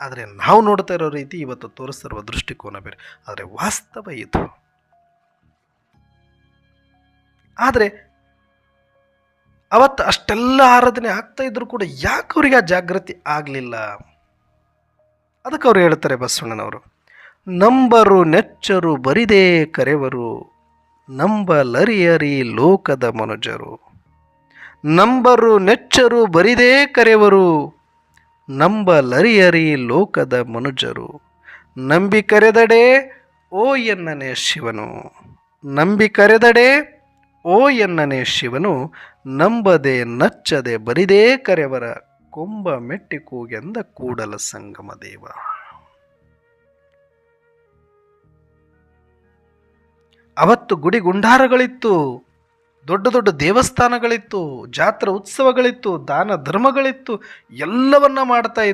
ಆದರೆ ನಾವು ನೋಡ್ತಾ ಇರೋ ರೀತಿ, ಇವತ್ತು ತೋರಿಸ್ತಿರುವ ದೃಷ್ಟಿಕೋನ ಬೇರೆ. ಆದರೆ ವಾಸ್ತವ ಇದು. ಆದರೆ ಅವತ್ತು ಅಷ್ಟೆಲ್ಲ ಆರಾಧನೆ ಆಗ್ತಾ ಇದ್ರು ಕೂಡ ಯಾಕೆ ಅವರಿಗೆ ಆ ಜಾಗೃತಿ ಆಗಲಿಲ್ಲ? ಅದಕ್ಕೆ ಅವ್ರು ಹೇಳ್ತಾರೆ ಬಸವಣ್ಣನವರು, ನಂಬರು ನೆಚ್ಚರು ಬರಿದೇ ಕರೆವರು, ನಂಬಲರಿಯರಿ ಲೋಕದ ಮನುಜರು. ನಂಬರು ನೆಚ್ಚರು ಬರಿದೇ ಕರೆವರು, ನಂಬಲರಿಯರಿ ಲೋಕದ ಮನುಜರು. ನಂಬಿ ಕರೆದಡೆ ಓ ಎನ್ನನೆ ಶಿವನು, ನಂಬಿ ಕರೆದಡೆ ಓ ಎನ್ನನೆ ಶಿವನು, ನಂಬದೆ ನಚ್ಚದೆ ಬರಿದೇ ಕರೆವರ, ಕೊಂಬ ಮೆಟ್ಟಿ ಕೂಗೆಂದ ಕೂಡಲ ಸಂಗಮ ದೇವ. ಅವತ್ತು ಗುಡಿ ಗುಂಡಾರಗಳಿತ್ತು, ದೊಡ್ಡ ದೊಡ್ಡ ದೇವಸ್ಥಾನಗಳಿತ್ತು, ಜಾತ್ರಾ ಉತ್ಸವಗಳಿತ್ತು, ದಾನ ಧರ್ಮಗಳಿತ್ತು, ಎಲ್ಲವನ್ನ ಮಾಡ್ತಾ ಇತ್ತು.